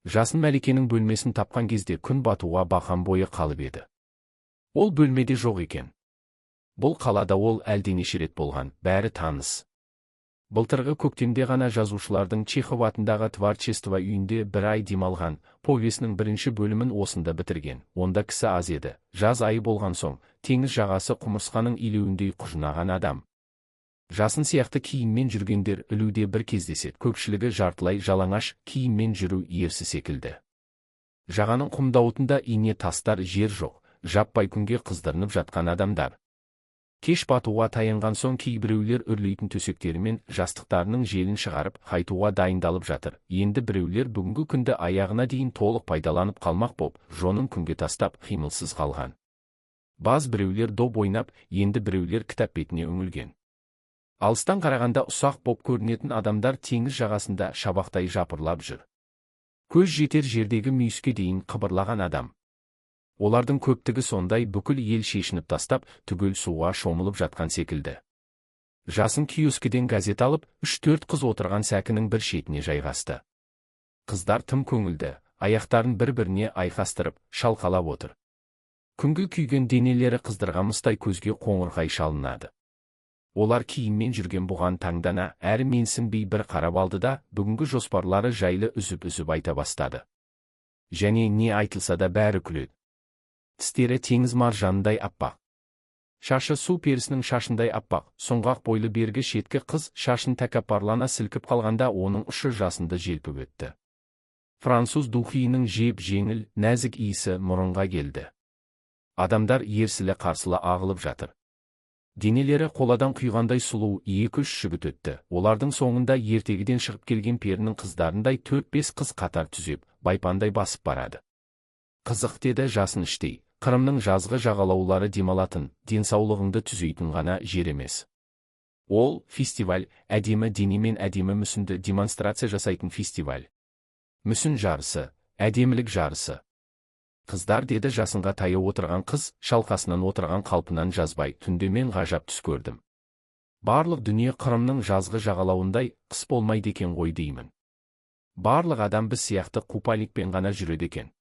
Жасын Мәликенің бөлмесін тапқан кезде күн батуға бақан бойы қалып еді. Ол бөлмеде жоқ екен. Бұл қалада ол әлденеше рет болған, бәрі таныс. Былтырғы көктемде ғана жазушылардың Чехов атындағы творчество үйінде бір ай демалған, повесінің бірінші бөлімін осында бітірген. Онда кісі аз еді. Жаз айы болған соң, теңіз жағасы құмырсқаның илеуіндей құжынаған адам. Жасын сияқты киіммен жүргендер ілуде бір кездеседі. Көпшілігі жартылай жалаңаш киіммен жүру ерсі секілді. Жағаның құмдауытында ине тастар жер жоқ, жаппай күнге қыздырынып жатқан адамдар. Кеш батуға таянған соң кейбіреулер үрлейтін төсектерімен жастықтарының желін шығарып, қайтуға дайындалып жатыр. Енді біреулер бүгінгі күнді аяғына дейін толық пайдаланып қалмақ боп, жонын күнге тастап, қимылсыз қалған. Баз біреулер доп ойнап, енді біреулер кітап бетіне үңілген. Алыстан қарағанда ұсақ боп көрінетін адамдар теңіз жағасында шабақтай жапырлап жүр. Көз жетер жердегі мүйіске дейін қыбырлаған адам. Олардың көптігі сондай, бүкіл ел шешініп тастап, түгел суға шомылып жатқан секілді. Жасын киоскіден газет алып, 3-4 қыз отырған сәкінің бір шетіне жайғасты. Қыздар тым көңілді, аяқтарын бір-біріне айқастырып, шалқалап отыр. Күнгі күйген денелері қыздырғамыстай көзге қоңырқай шалынады. Олар киіммен жүрген бұған таңдана, әрі менсінбей бір қарап алды да, бүгінгі жоспарлары жайлы үзіп-үзіп айта бастады. Және не айтылса да бәрі күледі. Тістері теңіз маржанындай аппақ. Шашы су перісінің шашындай аппақ. Сұңғақ бойлы бергі шеткі қыз шашын тәкаппарлана сілкіп қалғанда оның ұшы жасынды желпіп өтті. Француз духиінің жеп-жеңіл, нәзік иісі мұрынға келді. Адамдар ерсілі-қарсылы ағылып жатыр. Денелері қоладан құйғандай сұлу 2-3 жігіт өтті. Олардың соңында ертегіден шығып келген перінің қыздарындай 4-5 қыз қатар түзеп, байпандай басып барады. Қызық, деді Жасын іштей. Қырымның жазғы жағалаулары демалатын, денсаулығыңды түзейтін ғана жер емес. Ол фестиваль, әдемі денемен әдемі мүсінді демонстрация жасайтын фестиваль. Мүсін жарысы, әдемілік жарысы. Қыздар, деді Жасынға таяу отырған қыз, шалқасынан отырған қалпынан жазбай, түнде мен ғажап түс көрдім. Барлық дүние Қырымның жазғы жағалауындай, қыс болмайды екен ғой деймін. Барлық адам біз сияқты купальникпен ғана жүреді екен.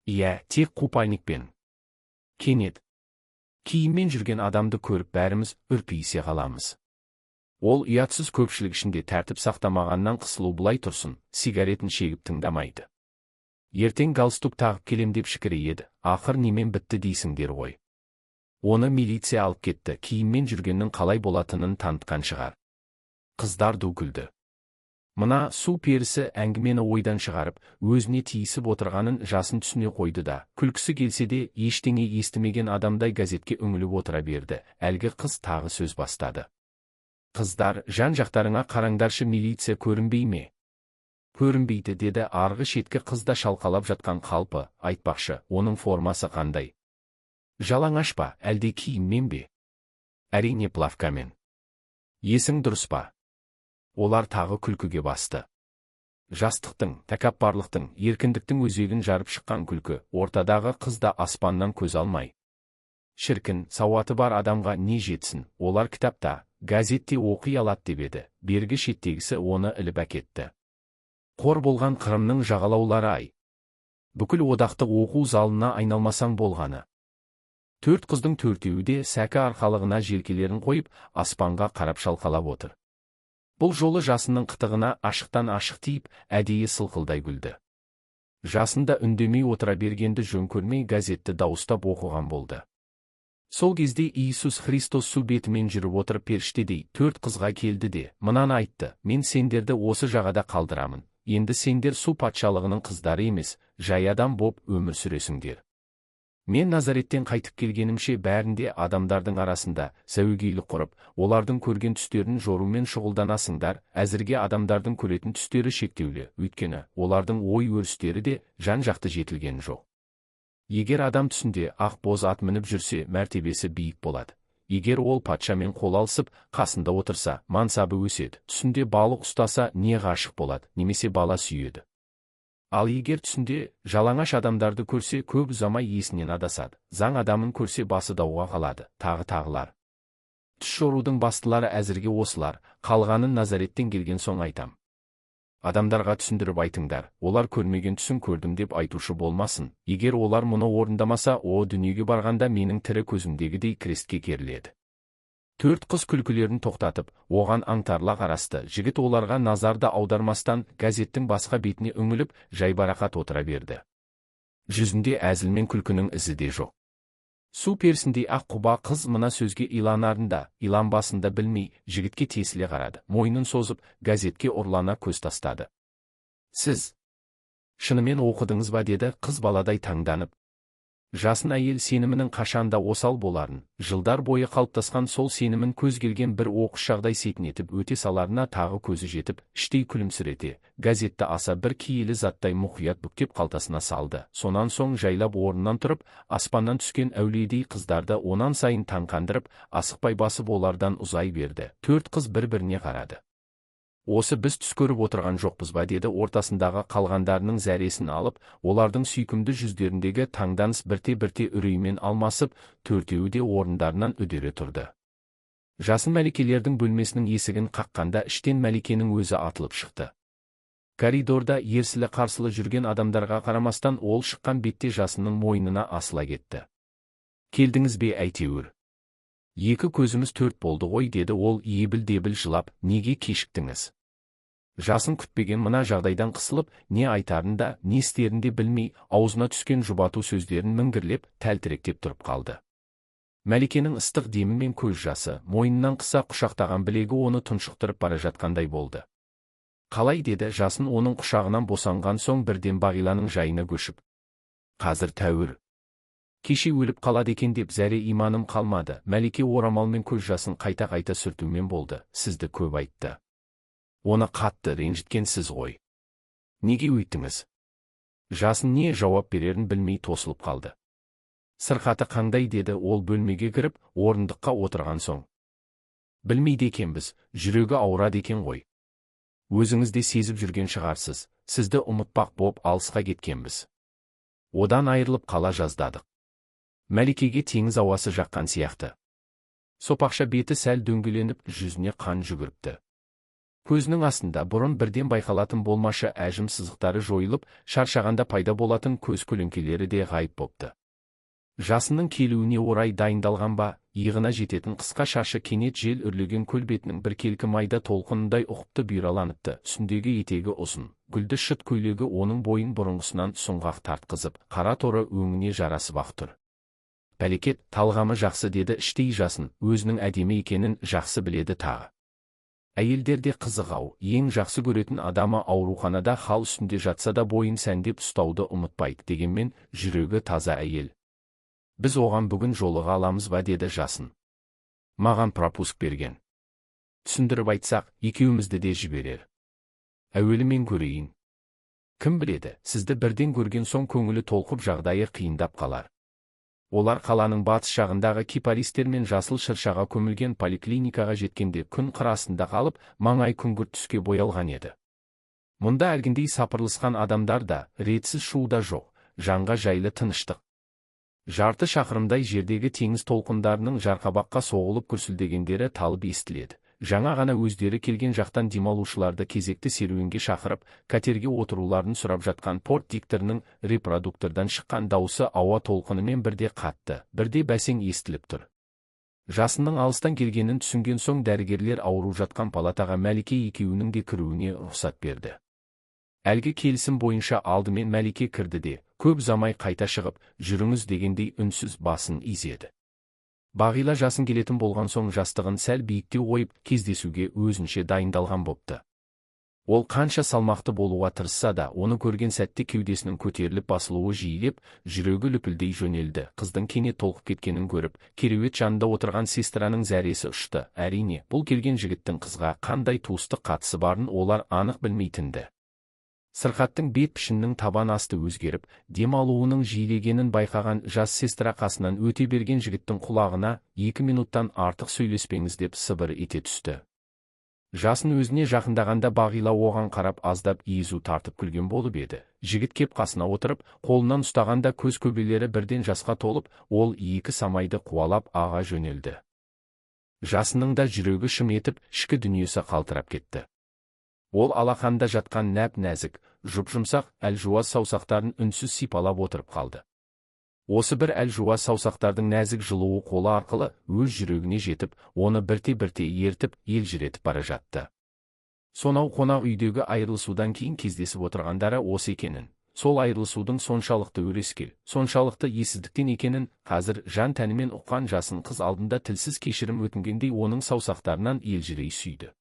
Иә, тек купальникпен. Кенет киіммен жүрген адамды көріп бәріміз үрпиісе қаламыз. Ол ұятсыз көпшілік ішінде тәртіп сақтамағаннан қысылу бұлай тұрсын, сигаретін шегіп тыңдамайды. Ертең галстук тағып келем деп шікірейеді. Ақыр немен бітті дейсіңдер ғой. Оны милиция алып кетті, киіммен жүргеннің қалай болатынын танытқан шығар. Қыздар ду күлді. Мына су перісі әңгімені ойдан шығарып, өзіне тиісіп отырғанын Жасын түсіне қойды да, күлкісі келсе де, ештеңе естімеген адамдай газетке үңіліп отыра берді. Әлгі қыз тағы сөз бастады. Қыздар, жан-жақтарыңа қараңдаршы, милиция көрінбей ме? Көрінбейді, деді арғы шеткі қызда шалқалап жатқан қалпы. Айтпақшы, оның формасы қандай? Жалаңаш па, әлде киіммен бе? Әрине плавкамен. Есің дұрыс па? Олар тағы күлкіге басты. Жастықтың, тәкаппарлықтың, еркіндіктің өзегін жарып шыққан күлкі, ортадағы қызда аспаннан көз алмай. Шіркін, сауаты бар адамға не жетсін, олар кітапта, газетте оқи алады деп еді. Бергі шеттегісі оны іліп әкетті. Қор болған Қырымның жағалаулары ай. Бүкіл одақтық оқу залына айналмасаң болғаны. 4 қыздың 4-еуі де сәкі арқалығына желкелерін қойып, аспанға қарап шалқалап отыр. Бұл жолы Жасынның қытығына ашықтан ашық тиіп, әдейі сылқылдай күлді. Жасын да үндемей отыра бергенді жөн көрмей газетті дауыстап оқыған болды. Сол кезде Иисус Христос су бетімен жүріп отырып періштедей 4 қызға келді де, мынаны айтты: мен сендерді осы жағада қалдырамын. Енді сендер су патшалығының қыздары емес, жай адам боп өмір сүресіңдер. Мен Назареттен қайтып келгенімше бәрінде адамдардың арасында сәуегейлік құрып, олардың көрген түстерін жорумен шұғылданасыңдар. Әзірге адамдардың көретін түстері шектеулі, өйткені олардың ой өрістері де жан-жақты жетілген жоқ. Егер адам түсінде ақ боз ат мініп жүрсе, мәртебесі биік болады. Егер ол патшамен қол алысып, қасында отырса, мансабы өседі. Түсінде балық ұстаса, не ғашық болады, немесе бала сүйеді. Ал егер түсінде жалаңаш адамдарды көрсе, көп ұзамай есінен адасады. Заң адамын көрсе басы дауға қалады. Тағылар. Түс жорудың бастылары әзірге осылар, қалғанын Назареттен келген соң айтам. Адамдарға түсіндіріп айтыңдар, олар көрмеген түсін көрдім деп айтушы болмасын. Егер олар мұны орындамаса, о дүниеге барғанда менің тірі көзімдегідей крестке керіледі. Төрт қыз күлкілерін тоқтатып, оған аңтарыла қарасты. Жігіт оларға назарды аудармастан, газеттің басқа бетіне үңіліп, жайбарақат отыра берді. Жүзінде әзіл мен күлкінің ізі де жоқ. Су перісіндей ақ құба қыз мына сөзге иланарында, иланбасында білмей, жігітке тесіле қарады. Мойнын созып, газетке ұрлана көз тастады. Сіз шынымен оқыдыңыз ба деді қыз баладай таңданып. Жасын әйел сенімінің қашанда осал боларын, жылдар бойы қалыптасқан сол сенімін көз келген бір оқыс жағдай сетінетіп өте саларына тағы көзі жетіп, іштей күлімсірете, газетті аса бір киелі заттай мұқият бүктеп қалтасына салды. Сонан соң жайлап орнынан тұрып, аспаннан түскен әулиедей қыздарды онан сайын таңқандырып, асықпай басып олардан ұзай берді. Төрт қыз бір-біріне қарады. Осы біз түс көріп отырған жоқпыз ба деді ортасындағы қалғандарының зәресін алып, олардың сүйкімді жүздеріндегі таңданыс бірте-бірте үреймен алмасып, төртеуі де орындарынан үдере тұрды. Жасын Мәликелердің бөлмесінің есігін қаққанда іштен Мәликенің өзі атылып шықты. Коридорда ерсілі-қарсылы жүрген адамдарға қарамастан ол шыққан бетте Жасынның мойнына асыла кетті. Келдіңіз бе әйтеуір? Екі көзіміз төрт болды ғой деді ол ебіл-дебіл жылап, неге кешіктіңіз? Жасын күтпеген мына жағдайдан қысылып, не айтарын да, не істерін де білмей, аузына түскен жұбату сөздерін міңгірлеп, тәлтіректеп тұрып қалды. Мәликенің ыстық демі мен көз жасы, мойнынан қыса құшақтаған білегі оны тұншықтырып бара жатқандай болды. Қалай деді Жасын оның құшағынан босанған соң бірден Бағиланың жайына көшіп. Қазір тәуір. Кеше өліп қалады екен деп зәре иманым қалмады. Мәлике орамалмен көз жасын қайта-қайта сүртумен болды. Сізді көп айтты. Оны қатты ренжіткен сіз ғой. Неге өйттіңіз? Жасын не жауап берерін білмей тосылып қалды. Сырқаты қандай деді ол бөлмеге кіріп, орындыққа отырған соң. Білмейді екенбіз, жүрегі ауырады екен ғой. Өзіңіз де сезіп жүрген шығарсыз, сізді ұмытпақ боп алысқа кеткенбіз. Одан айырылып қала жаздадық. Мәликеге теңіз ауасы жаққан сияқты. Сопақша беті сәл дөңгеленіп, жүзіне қан жүгіріпті. Көзінің астында бұрын бірден байқалатын болмашы әжім сызықтары жойылып, шаршағанда пайда болатын көз көлеңкелері де ғайып бопты. Жасынның келуіне орай дайындалған ба, иығына жететін қысқа шашы кенет жел үрлеген көл бетінің біркелкі майда толқынындай ұқыпты бұйраланыпты. Үстіндегі етегі ұзын, гүлді шыт көйлегі оның бойын бұрынғысынан сұңғақ тартқызып, қара торы өңіне жарасып ақ тұр. Бәлекет, талғамы жақсы деді іштей Жасын, өзінің әдемі екенін жақсы біледі тағы. Әйелдерде қызық-ау, ең жақсы көретін адамы ауруханада хал үстінде жатса да бойын сәндеп ұстауды ұмытпайды дегенмен, жүрегі таза әйел. Біз оған бүгін жолыға аламыз ба деді Жасын. Маған пропуск берген. Түсіндіріп айтсақ, екеумізді де жіберер. Әуелі мен көрейін. Кім біледі, сізді бірден көрген соң көңілі толқып жағдайы қиындап қалар. Олар қаланың батыс жағындағы кипаристер мен жасыл шыршаға көмілген поликлиникаға жеткенде күн қырасында қалып, маңай күңгірт түске боялған еді. Мұнда әлгіндей сапырылысқан адамдар да, ретсіз шу да жоқ, жанға жайлы тыныштық. Жарты шақырымдай жердегі теңіз толқындарының жарқабаққа соғылып күрсілдегендері талып естіледі. Жаңа ғана өздері келген жақтан демалушыларды кезекті серуенге шақырып, катерге отыруларын сұрап жатқан порт дикторының репродуктордан шыққан дауысы ауа толқынымен бірде қатты, бірде бәсең естіліп тұр. Жасынның алыстан келгенін түсінген соң дәрігерлер ауру жатқан палатаға Мәлике екеуінің де кіруіне рұқсат берді. Әлгі келісім бойынша алдымен Мәлике кірді де, көп замай қайта шығып, жүріңіз дегендей үнсіз басын изеді. Бағила Жасын келетін болған соң жастығын сәл биіктеу қойып, кездесуге өзінше дайындалған бопты. Ол қанша салмақты болуға тырысса да, оны көрген сәтте кеудесінің көтеріліп басылуы жиілеп, жүрегі лүпілдей жөнелді. Қыздың кенет толқып кеткенін көріп, кереует жанында отырған сестраның зәресі ұшты. Әрине, бұл келген жігіттің қызға қандай туыстық қатысы барын олар анық білмейтінді. Сырқаттың бет пішінінің табан асты өзгеріп, дем алуының жиілегенін байқаған жас сестра қасынан өте берген жігіттің құлағына 2 минуттан артық сөйлеспеңіз деп сыбыр ете түсті. Жасын өзіне жақындағанда Бағила оған қарап аздап езу тартып күлген болып еді. Жігіт кеп қасына отырып, қолынан ұстағанда көз көбелері бірден жасқа толып, ол екі самайды қуалап аға жөнелді. Жасынның да жүрегі шым етіп, ішкі дүниесі қалтырап кетті. Ол алақанда жатқан нәп-нәзік, жұп-жұмсақ әлжуаз саусақтарын үнсіз сипалап отырып қалды. Осы бір әлжуаз саусақтардың нәзік жылуы қолы арқылы өз жүрегіне жетіп, оны бірте-бірте ертіп, елжіретіп бара жатты. Сонау қонақ үйдегі айырылысудан кейін кездесіп отырғандары осы екенін, сол айырылысудың соншалықты өрескел, соншалықты есіздіктен екенін қазір жан тәнімен ұққан жасын қыз алдында тілсіз кешірім өтінгендей оның саусақтарынан елжірей сүйді.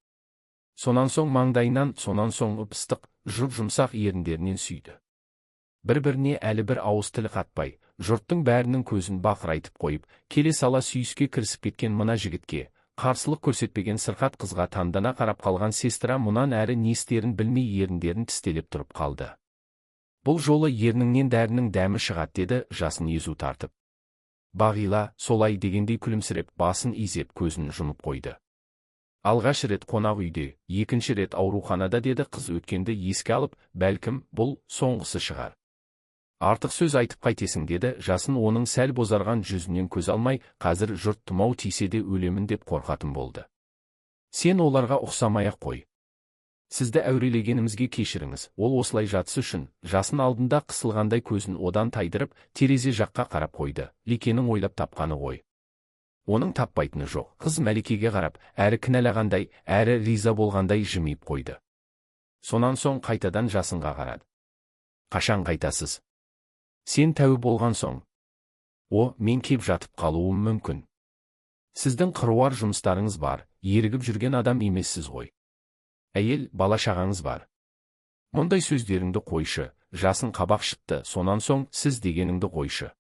Сонан соң маңдайынан, сонан соң ып-ыстық, жұп-жұмсақ еріндерінен сүйді. Бір-біріне әлі бір ауыз тіл қатпай, жұрттың бәрінің көзін бақырайтып қойып, келе сала сүйіске кірісіп кеткен мына жігітке, қарсылық көрсетпеген сырқат қызға таңдана қарап қалған сестра мұнан әрі не істерін білмей еріндерін тістелеп тұрып қалды. Бұл жолы ерніңнен дәрінің дәмі шығады деді жасын езу тартып. Бағила солай дегендей күлімсіреп, басын изеп көзін жұмып қойды. Алғаш рет қонақ үйде, екінші рет ауруханада деді қыз өткенді еске алып, бәлкім, бұл соңғысы шығар. Артық сөз айтып қайтесің деді жасын оның сәл бозарған жүзінен көз алмай, қазір жұрт тұмау тисе де өлемін деп қорқатын болды. Сен оларға ұқсамай-ақ қой. Сізді әурелегенімізге кешіріңіз, ол осылай жатысы үшін, жасын алдында қысылғандай көзін одан тайдырып, терезе жаққа қарап қойды, Ликенің ойлап тапқаны ғой. Оның таппайтыны жоқ. Қыз Мәликеге қарап, әрі кінәлағандай, әрі риза болғандай жымиып қойды. Сонан соң қайтадан жасынға қарады. Қашан қайтасыз? Сен тәуіп болған соң. Мен кеп жатып қалуым мүмкін. Сіздің қыруар жұмыстарыңыз бар, ерігіп жүрген адам емессіз ғой. Әйел, бала шағаңыз бар. Мұндай сөздеріңді қойшы, жасын қабақ шытты, сонан соң сіз дегеніңді қойшы.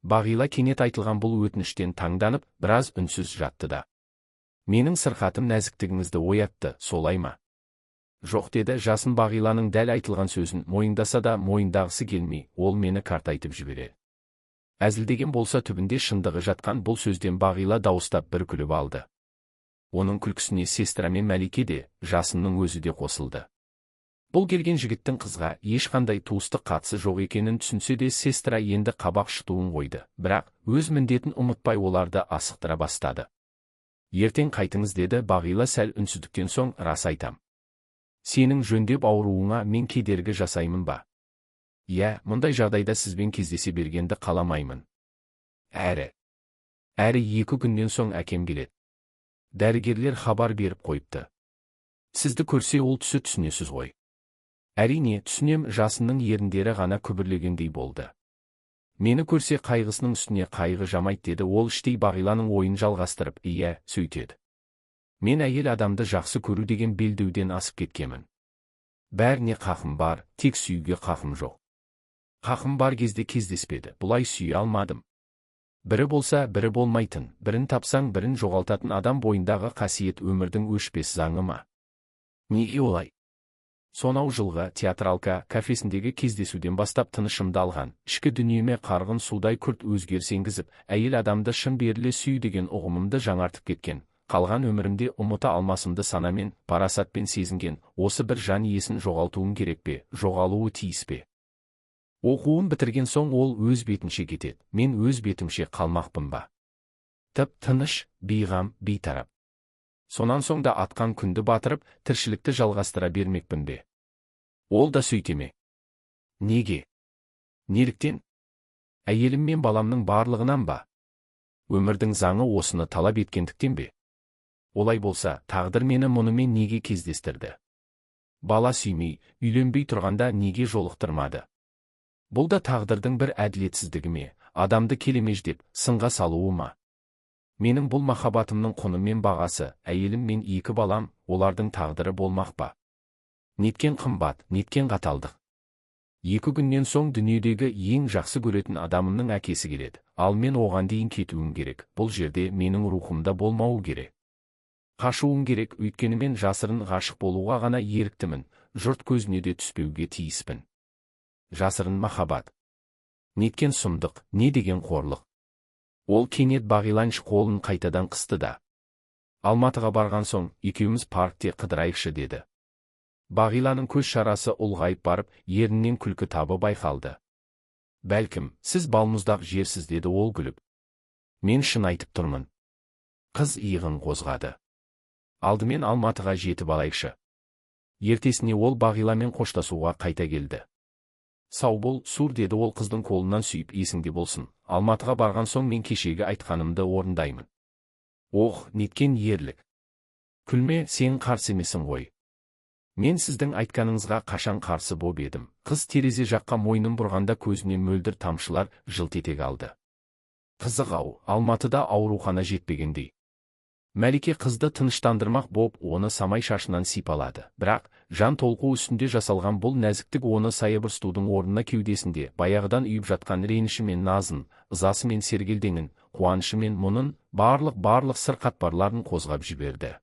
Бағила кенет айтылған бұл өтініштен таңданып, біраз үнсіз жатты да. Менің сырқатым нәзіктігіңізді оятты, солай ма? Жоқ деді жасын Бағиланың дәл айтылған сөзін мойындаса да мойындағысы келмей, ол мені қартайтып жібереді. Әзілдеген болса түбінде шындығы жатқан бұл сөзден Бағила дауыстап бір күліп алды. Оның күлкісіне сестра мен Мәлике де, жасынның өзі де қосылды. Бұл келген жігіттің қызға ешқандай туыстық қатысы жоқ екенін түсінсе де сестра енді қабақ шытуын қойды, бірақ өз міндетін ұмытпай оларды асықтыра бастады. Ертең қайтыңыз деді Бағила сәл үнсіздіктен соң, рас айтам. Сенің жөндеп ауруыңа мен кедергі жасаймын ба? Мұндай жағдайда сізбен кездесе бергенді қаламаймын. Әрі 2 күннен соң әкем келеді. Дәрігерлер хабар беріп қойыпты. Сізді көрсе ол түсінесіз ғой. Әрине, түсінем, жасынның еріндері ғана күбірлегендей болды. Мені көрсе қайғысының үстіне қайғы жамайды деді ол іштей Бағиланың ойын жалғастырып, сөйтеді. Мен әйел адамды жақсы көру деген белдеуден асып кеткемін. Бәріне қақым бар, тек сүюге қақым жоқ. Қақым бар кезде кездеспеді, бұлай сүйе алмадым. Бірі болса, бірі болмайтын, бірін тапсаң, бірін жоғалтатын адам бойындағы қасиет өмірдің өшпес заңы ма? Неге олай? Сонау жылғы театралка кафесіндегі кездесуден бастап тынышымды алған, ішкі дүниеме қарғын судай күрт өзгеріс енгізіп, әйел адамды шын беріле сүю деген ұғымымды жаңартып кеткен, қалған өмірімде ұмыта алмасымды санамен, парасатпен сезінген, осы бір жан иесін жоғалтуым керек пе, жоғалуы тиіс пе? Оқуын бітірген соң ол өз бетінше кетеді, мен өз бетімше қалмақпын ба? Тып-тыныш, бейғам, бейтарап. Сонан соң да атқан күнді батырып, тіршілікті жалғастыра бермекпін бе? Ол да сөйтеме. Неге? Неліктен? Әйелім мен баламның барлығынан ба? Өмірдің заңы осыны талап еткендіктен бе? Олай болса, тағдыр мені мұнымен неге кездестірді? Бала сүймей, үйленбей тұрғанда неге жолықтырмады? Бұл да тағдырдың бір әділетсіздігі ме, адамды келемеждеп, сынға салуы ма? Менің бұл махаббатымның құны мен бағасы, әйелім мен 2 балам, олардың тағдыры болмақ па? Неткен қымбат, неткен қаталдық. 2 күннен соң дүниедегі ең жақсы көретін адамымның әкесі келеді, ал мен оған дейін кетуім керек, бұл жерде менің рухымда болмауы керек. Қашуым керек, өйткені мен жасырын ғашық болуға ғана еріктімін, жұрт көзіне де түспеуге тиіспін. Жасырын махаббат. Неткен сұмдық, не деген қорлық. Ол кенет Бағиланш қолын қайтадан қысты да. Алматыға барған соң, екеуміз паркте қыдырайықшы деді. Бағиланың көз шарасы ұлғайып барып, ерінен күлкі табы байқалды. Бәлкім, сіз балмұздақ жерсіз деді ол күліп. Мен шын айтып тұрмын. Қыз иығын қозғады. Алдымен Алматыға жетіп алайықшы. Ертесіне ол Бағиламен қоштасуға қайта келді. «Сау бол, Сур», деді ол қыздың қолынан сүйіп. «Есіңде болсын, Алматыға барған соң мен кешегі айтқанымды орындаймын». «Ох, неткен ерлік! Күлме, сен қарсы емесің ғой. Мен сіздің айтқаныңызға қашан қарсы боп едім». Қыз терезе жаққа мойнын бұрғанда көзіне мөлдір тамшылар жылт ете қалды. Қызық-ау, Алматыда аурухана жетпегендей. Мәлике қызды тыныштандырмақ боп оны самай шашынан сипалады. Бірақ жан толқу үстінде жасалған бұл нәзіктік оны саябырстудың орнына кеудесінде баяғыдан үйіп жатқан реніші мен назын, ызасы мен сергелдеңін, қуанышы мен мұнын, барлық сыр қатпарларын қозғап жіберді.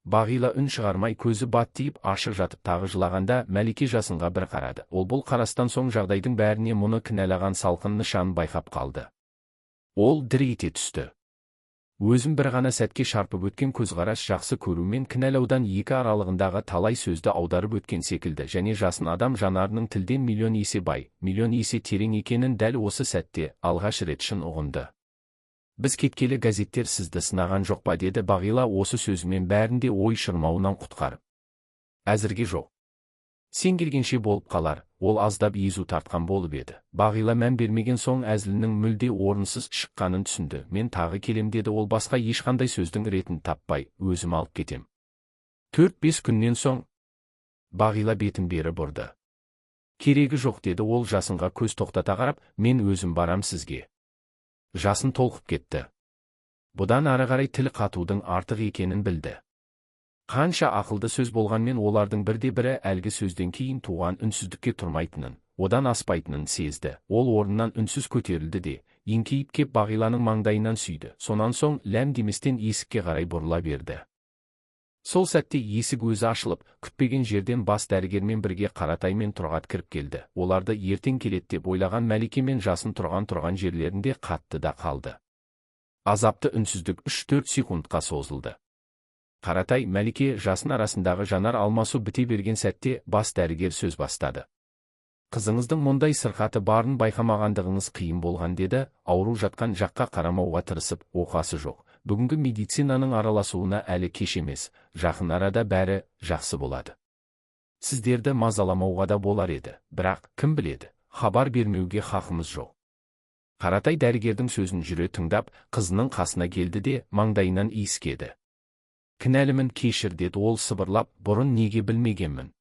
Бағила үн шығармай көзі баттиып ашық жатып тағы жылағанда Мәлике жасынға бір қарады. Ол бұл қарастан соң жағдайдың бәріне мұны кінәлаған салқын нышанын байқап қалды. Ол дір ете түсті. Өзім бір ғана сәтке шарпып өткен көзқарас жақсы көру мен кінәлаудан екі аралығындағы талай сөзді аударып өткен секілді, және жасын адам жанарының тілден миллион есе бай, миллион есе терең екенін дәл осы сәтте алғаш рет шын ұғынды. «Біз кеткелі газеттер сізді сынаған жоқ па?» деді Бағила осы сөзімен бәрінде ой шырмауынан құтқарып. «Әзірге жоқ. Сен келгенше болып қалар», ол аздап езу тартқан болып еді. Бағила мән бермеген соң әзілінің мүлде орынсыз шыққанын түсінді. «Мен тағы келем», деді ол басқа ешқандай сөздің ретін таппай. «Өзім алып кетем». 4-5 күннен соң Бағила бетін бері бұрды. «Керегі жоқ», деді ол жасынға көз тоқтата қарап. «Мен өзім барам сізге». Жасын толқып кетті. Бұдан ары қарай тіл қатудың артық екенін білді. Қанша ақылды сөз болғанмен олардың бірде-бірі әлгі сөзден кейін туған үнсіздікке тұрмайтынын, одан аспайтынын сезді. Ол орнынан үнсіз көтерілді де, еңкейіп кеп Бағиланың маңдайынан сүйді. Сонан соң ләм деместен есікке қарай бұрыла берді. Сол сәтте есік өзі ашылып, күтпеген жерден бас дәрігермен бірге Қаратай мен Тұрғат кіріп келді. Оларды ертең келеді деп ойлаған Мәлике мен жасын тұрған жерлерінде қатты да қалды. Азапты үнсіздік 3-4 секундқа созылды. Қаратай, Мәлике, жасын арасындағы жанар алмасу біте берген сәтте бас дәрігер сөз бастады. «Қызыңыздың мұндай сырқаты барын байқамағандығыңыз қиын болған», деді. Ауру жатқан жаққа қарамауға тырысып. «Оқасы жоқ. Бүгінгі медицинаның араласуына әлі кеш емес. Жақын арада бәрі жақсы болады. Сіздерді мазаламауға да болар еді. Бірақ, кім біледі, хабар бермеуге хақымыз жоқ». Қаратай дәрігердің сөзін жүре тыңдап, қызының қасына келді де маңдайынан иіскеді. «Кінәлімін, кешір», деді ол сыбырлап. «Бұрын неге білмегенмін?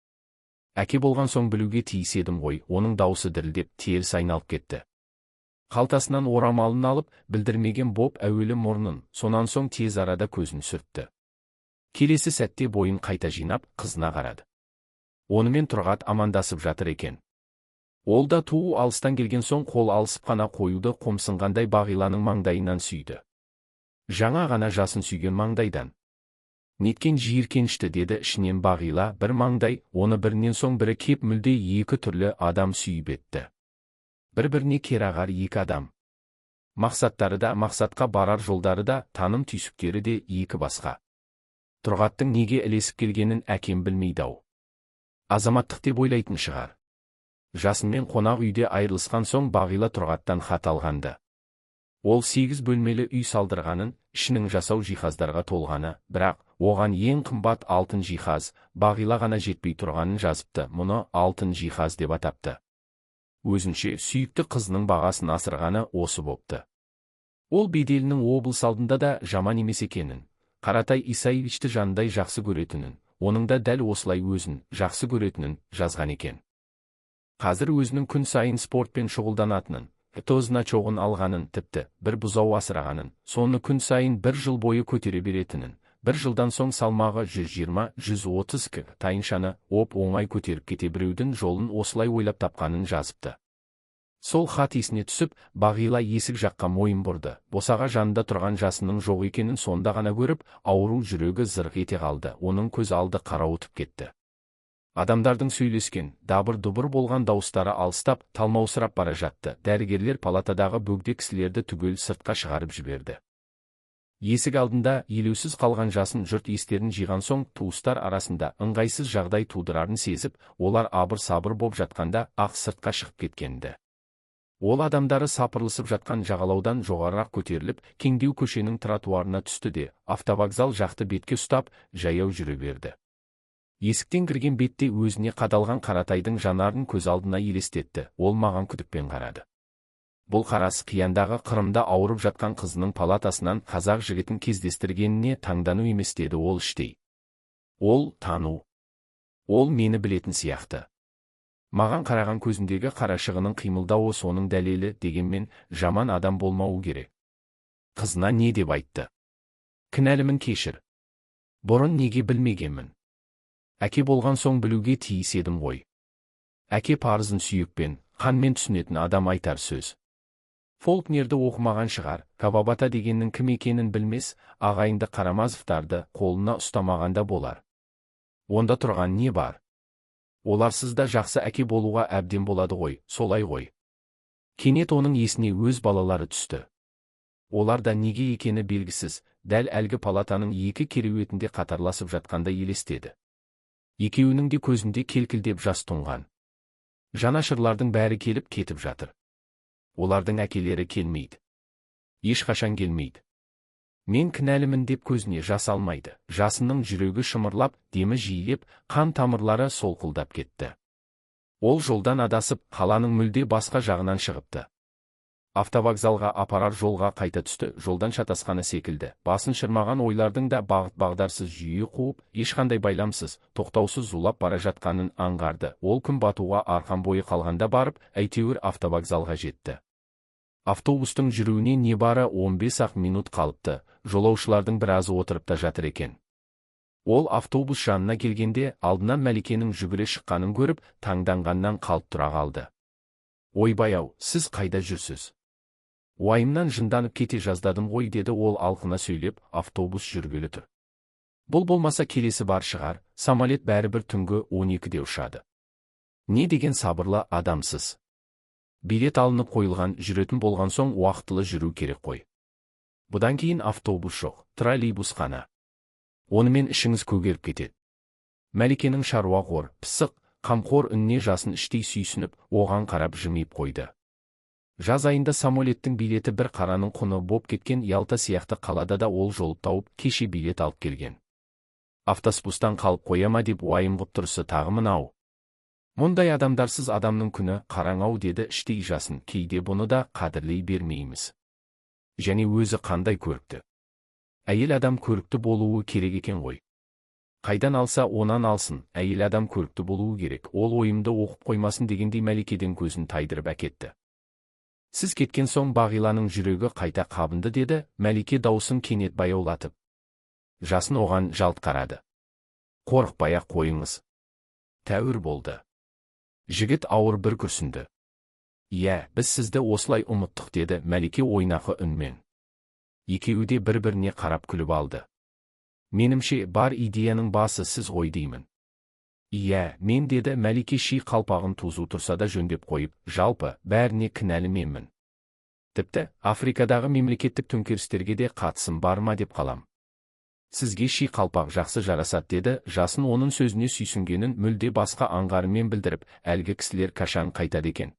Әке болған соң білуге тиіс едім ғой». Оның даусы дірілдеп, теріс айналып кетті. Қалтасынан орамалын алып, білдірмеген боп әуелі мұрнын, сонан соң тез арада көзін сүртті. Келесі сәтте бойын қайта жинап, қызына қарады. Онымен Тұрғат амандасып жатыр екен. Ол да туы алыстан келген соң қол алысып қана қоюды қомсынғандай Бағиланың маңдайынан сүйді. Жаңа ғана жасын сүйген маңдайдан. «Неткен жиіркенішті», деді ішінен Бағила. Бір маңдай, оны бірінен соң бірі кеп мүлде екі түрлі адам сүйіп етті. Бір-біріне керағар екі адам. Мақсаттары да, мақсатқа барар жолдары да, таным түйсіктері де екі басқа. Тұрғаттың неге ілесіп келгенін әкем білмейді-ау. Азаматтық деп ойлайтын шығар. Жасынмен қонақ үйде айырылысқан соң Бағила Тұрғаттан хат алғанды. Ол 8 бөлмелі үй салдырғанын, ішінің жасау жиһаздарға толғаны, бірақ оған ең қымбат алтын жиһаз, Бағила ғана жетпей тұрғанын жазыпты. Мұны алтын жиһаз деп атапты. Өзінше сүйікті қызының бағасын асырғаны осы бопты. Ол беделінің облыс алдында да жаман емес екенін, Қаратай Исаевичті жандай жақсы көретінін, оның да дәл осылай өзін жақсы көретінін жазған екен. Қазір өзінің күн сайын спортпен шұғылданатынын, значогын алғанын, тіпті бір бұзау асырағанын, соны күн сайын бір жыл бойы көтере беретінін, бір жылдан соң салмағы 120-130 кг тайыншаны оңай көтеріп кете біреудің жолын осылай ойлап тапқанын жазыпты. Сол хат есіне түсіп, Бағила есік жаққа мойын бұрды. Босаға жанында тұрған жасының жоқ екенін сонда ғана көріп, ауру жүрегі зырқ ете қалды. Оның көз алды қарауытып кетті. Адамдардың сөйлескен, дабыр-дұбыр болған дауыстары алыстап, талмаусырап бара жатты. Дәрігерлер палатадағы бөгде кісілерді түгел сыртқа шығарып жіберді. Есік алдында елеусіз қалған жасын жұрт естерін жиған соң, туыстар арасында ыңғайсыз жағдай тудырарын сезіп, олар абыр-сабыр боп жатқанда ақ сыртқа шығып кеткенді. Ол адамдары сапырылысып жатқан жағалаудан жоғарырақ көтеріліп, кеңдеу көшенің тротуарына түсті де, автовокзал жақты бетке ұстап, жаяу жүре берді. Есіктен кірген бетте өзіне қадалған Қаратайдың жанарын көз алдына елестетті. Ол маған күдікпен қарады. Бұл қарасы қияндағы Қырымда ауырып жатқан қызының палатасынан қазақ жігітін кездестіргеніне таңдану емес, деді ол іштей. Ол тану. Ол мені білетін сияқты. Маған қараған көзіндегі қарашығының қимылдауы соның дәлелі, дегенмен жаман адам болмауы керек. Қызына не деп айтты? Кінәлімін, кешір. Бұрын неге білмегенмін? Әке болған соң білуге тиіс едім ғой. Әке парызын сүйекпен, қанмен түсінетін адам айтар сөз. Фолкнерді оқымаған шығар, Кавабата дегеннің кім екенін білмес, ағайынды Қарамазовтарды қолына ұстамағанда болар. Онда тұрған не бар? Оларсыз да жақсы әке болуға әбден болады ғой, солай ғой. Кенет оның есіне өз балалары түсті. Олар да неге екені белгісіз, дәл әлгі палатаның екі кереуетінде қатарласып жатқанда елестеді. Екеуінің де көзінде келкілдеп жас тұнған. Жанашырлардың бәрі келіп кетіп жатыр. Олардың әкелері келмейді. Ешқашан келмейді. Мен кінәлімін деп көзіне жас алмайды. Жасының жүрегі шымырлап, демі жиілеп, қан тамырлары солқылдап кетті. Ол жолдан адасып, қаланың мүлде басқа жағынан шығыпты. Автовокзалға апарар жолға қайта түсті, жолдан шатасқаны секілді. Басын шырмаған ойлардың да бағыт-бағдарсыз жүйе қуып, ешқандай байламсыз, тоқтаусыз зулап бара жатқанын аңғарды. Ол күн батуға арқан бойы қалғанда барып, әйтеуір автовокзалға жетті. Автобустың жүруіне небары 15-ақ минут қалыпты. Жолаушылардың біразы отырып та жатыр екен. Ол автобус жанына келгенде, алдынан Мәликенің жүгіре шыққанын көріп, таңданғаннан қалт тұра қалды. Ойбай-ау, сіз қайда жүрсіз? Уайымнан жынданып кете жаздадым ғой, деді ол алқына сөйлеп. Автобус жүргелі тұр. Бұл болмаса келесі бар шығар, самолет бәрібір түнгі 12-де ұшады. Не деген сабырлы адамсыз. Билет алынып қойылған, жүретін болған соң уақытылы жүру керек қой. Бұдан кейін автобус жоқ, троллейбус қана. Онымен ішіңіз көгеріп кетеді. Мәликенің шаруа қор, пысық, қамқор үніне жасын іштей сүйсініп, оған қарап жымиып қойды. Жаз айында самолеттің билеті бір қараның құны боп кеткен. Ялта сияқты қалада да ол жолып тауып, кеше билет алып келген. Автоспустан қалып қояма деп уайым ғып тұрысы тағы мынау. Мұндай адамдарсыз адамның күні қараңау, деді іштей жасын. Кейде бұны да қадірлей бермейміз. Және өзі қандай көрікті. Әйел адам көрікті болуы керек екен ғой. Қайдан алса онан алсын, әйел адам көрікті болуы керек. Ол ойымды оқып қоймасын дегендей Мәликеден көзін тайдырып әкетті. Сіз кеткен соң Бағиланың жүрегі қайта қабынды, деді Мәлике даусын кенет баяулатып. Жасын оған жалт қарады. Қорықпай-ақ қойыңыз. Тәуір болды. Жігіт ауыр бір күрсінді. Иә, біз сізді осылай ұмыттық, деді Мәлике ойнақы үнмен. Екеуі де бір-біріне қарап күліп алды. Менімше бар идеяның басы сіз ғой деймін. Иә, мен, деді Мәлике ши қалпағын тузу тұрса да жөндеп қойып, жалпы бәріне кінәлі менмін. Тіпті Африкадағы мемлекеттік төңкерістерге де қатысым бар ма деп қалам. Сізге ши қалпақ жақсы жарасады, деді. Жасын оның сөзіне сүйсінгенін мүлде басқа аңғарымен білдіріп, әлгі кісілер қашан қайтады екен?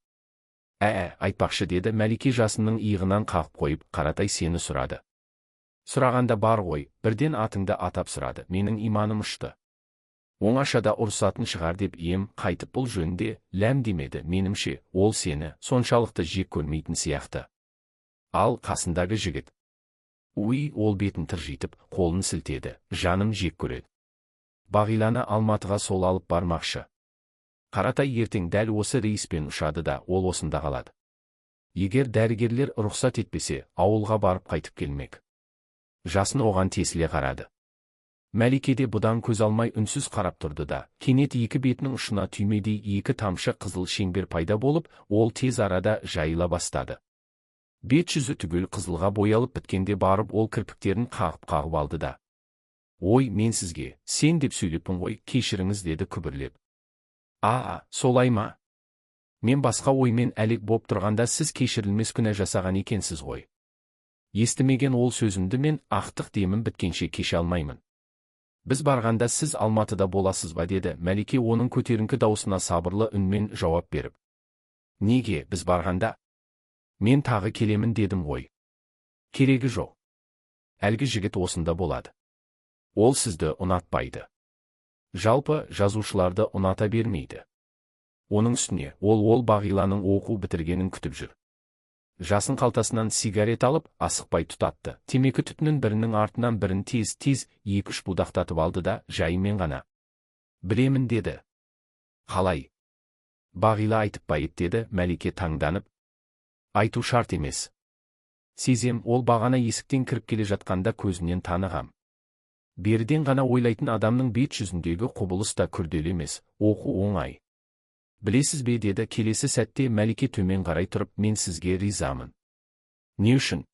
Айтпақшы, деді Мәлике жасынның иығынан қағып қойып. Қаратай сені сұрады. Сұрағанда бар ғой, бірден атыңды атап сұрады. Менің иманым ұшты. Оңашада ұрсатын шығар деп ем қайтып бұл жөнде ләм демеді. Менімше, ол сені соншалықты жек көрмейтін сияқты. Ал қасындағы жігіт? Ол бетін тыржитып, қолын сілтеді. Жаным жек көреді. Бағиланы Алматыға сол алып бармақшы. Қаратай ертең дәл осы рейспен ұшады да, ол осында қалады. Егер дәрігерлер рұқсат етпесе, ауылға барып қайтып келмек. Жасын оған тесіле қарады. Мәлике де бұдан көз алмай үнсіз қарап тұрды да, кенет екі бетінің ұшына түймедей екі тамшы қызыл шеңбер пайда болып, ол тез арада жайыла бастады. Бет жүзі түгел қызылға боялып біткенде барып ол кірпіктерін қағып алды да. Ой, мен сізге, сен деп сөйлеппін ғой, кешіріңіз, деді күбірлеп. Солай ма? Мен басқа оймен әлек боп тұрғанда сіз кешірілмес күнә жасаған екенсіз ғой. Естімеген ол сөзімді мен ақтық демім біткенше кеше алмаймын. Біз барғанда сіз Алматыда боласыз ба, деді Мәлике оның көтеріңкі даусына сабырлы үнмен жауап беріп. Неге біз барғанда? Мен тағы келемін дедім ғой. Керегі жоқ. Әлгі жігіт осында болады. Ол сізді ұнатпайды. Жалпы, жазушыларды ұната бермейді. Оның үстіне, ол Бағиланың оқу бітіргенін күтіп жүр. Жасын қалтасынан сигарет алып, асықпай тұтатты. Темекі түтінін бірінің артынан бірін тез 2-3 будақтатып алды да, жайымен ғана. Білемін деді. Қалай? Бағила айтып па ет деді, Мәлике таңданып. Айту шарт емес. Сезем, ол бағана есіктен кіріп келе жатқанда көзінен танығам. Беріден ғана ойлайтын адамның бет жүзіндегі құбылыс та күрделі емес, оқу оңай. Білесіз бе деді, келесі сәтте Мәлике төмен қарай тұрып, мен сізге ризамын. Не үшін?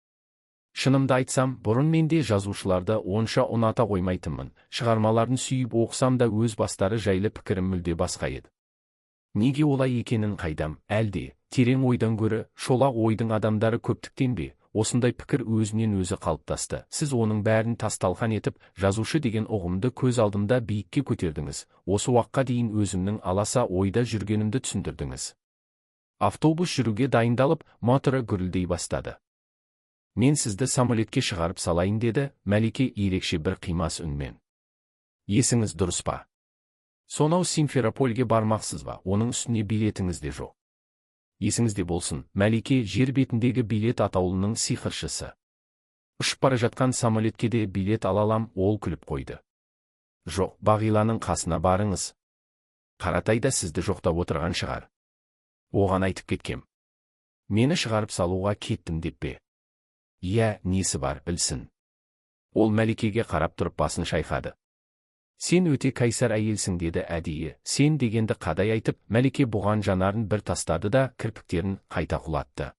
Шынымды айтсам, бұрын менде жазушыларды онша ұната қоймайтынмын, шығармаларын сүйіп оқысам да өз бастары жайлы пікірім мүлде басқа еді. Неге олай екенін қайдам, әлде, терең ойдан гөрі, шолақ ойдың адамдары көптіктен бе, осындай пікір өзінен өзі қалыптасты. Сіз оның бәрін тасталқан етіп, жазушы деген ұғымды көз алдымда биікке көтердіңіз. Осы уақытқа дейін өзімнің аласа ойда жүргенімді түсіндірдіңіз. Автобус жүруге дайындалып, моторы гүрілдей бастады. Мен сізді самолетке шығарып салайын деді, Мәлике ерекше бір қимас үнмен. Есіңіз дұрыс па? Сонау Симферопольге бармақсыз ба? Оның үстіне билетіңіз де жоқ. Есіңізде болсын, Мәлике жер бетіндегі билет атаулының сиқыршысы. Ұшып бара жатқан самолетке де билет алалам, ол күліп қойды. Жоқ, Бағиланың қасына барыңыз. Қаратай да сізді жоқтап отырған шығар. Оған айтып кеткем. Мені шығарып салуға кеттім деп бе? Иә, несі бар, білсін. Ол Мәликеге қарап тұрып басын шайқады. Сен өте қайсар әйелсің деді әдейі. Сен дегенді қадай айтып, Мәлике бұған жанарын бір тастады да, кірпіктерін қайта құлатты.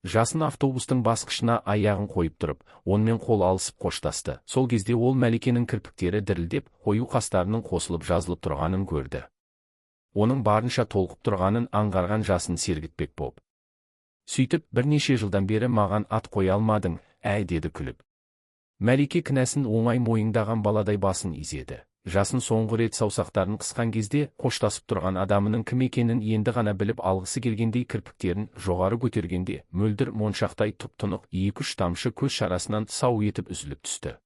Жасын автобустың басқышына аяғын қойып тұрып, онымен қол алысып қоштасты. Сол кезде ол Мәликенің кірпіктері дірілдеп, қою қастарының қосылып жазылып тұрғанын көрді. Оның барынша толқып тұрғанын аңғарған Жасын сергітпек боп. Сөйтіп, бірнеше жылдан бері маған ат қоя алмадың, деді күліп. Мәлике кінәсін оңай мойындаған баладай басын изеді. Жасын соңғы рет саусақтарын қысқан кезде, қоштасып тұрған адамының кім екенін енді ғана біліп алғысы келгендей кірпіктерін жоғары көтергенде, мөлдір моншақтай тұп-тұнық 2-3 тамшы көз шарасынан сау етіп үзіліп түсті.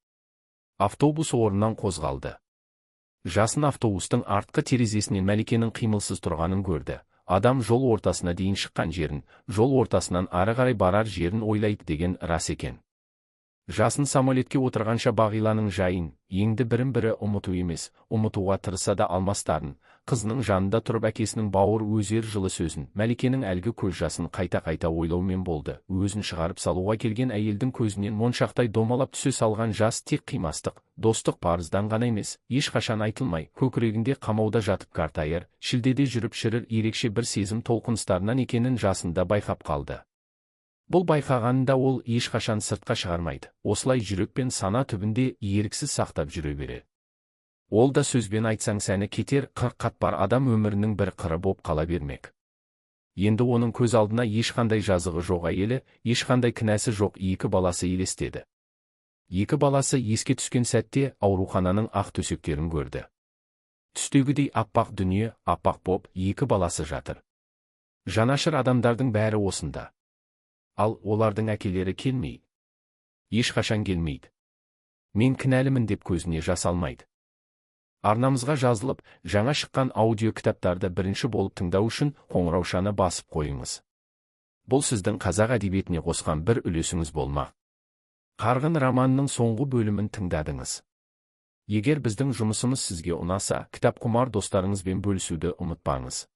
Автобус орнынан қозғалды. Жасын автобустың артқы терезесінен Мәликенің қимылсыз тұрғанын көрді. Адам жол ортасына дейін шыққан жерін, жол ортасынан ары қарай барар жерін ойлайды деген рас екен. Жасын самолетке отырғанша Бағиланың жайын, енді бірін-бірі ұмыту емес, ұмытуға тырыса да алмастарын, қызының жанында тұрып әкесінің бауыр өзер жылы сөзін, Мәликенің әлгі көз жасын қайта-қайта ойлаумен болды. Өзін шығарып салуға келген әйелдің көзінен моншақтай домалап түсе салған жас тек қимастық, достық парыздан ғана емес, ешқашан айтылмай, көкірегінде қамауда жатып қартайыр, шілдеде жүріп шірір ерекше бір сезім толқыныстарынан екенін Жасында байқап қалды. Бұл байқағанында ол ешқашан сыртқа шығармайды, осылай жүрек пен сана түбінде еріксіз сақтап жүре береді. Ол да сөзбен айтсаң сәні кетер, қатпар адам өмірінің бір қыры боп қала бермек. Енді оның көз алдына ешқандай жазығы жоқ әйелі, ешқандай кінәсі жоқ екі баласы елестеді. Екі баласы еске түскен сәтте аурухананың ақ төсектерін көрді. Түстегідей аппақ дүние, аппақ боп екі баласы жатыр. Жанашыр адамдардың бәрі осында. Ал олардың әкелері келмейді. Ешқашан келмейді. Мен кінәлімін деп көзіне жас алмайды. Арнамызға жазылып, жаңа шыққан аудио кітаптарды бірінші болып тыңдау үшін қоңыраушаны басып қойыңыз. Бұл сіздің қазақ әдебиетіне қосқан бір үлесіңіз болмақ. Қарғын романының соңғы бөлімін тыңдадыңыз. Егер біздің жұмысымыз сізге ұнаса, кітапқұмар достарыңызбен бөлісуді ұмытпаңыз.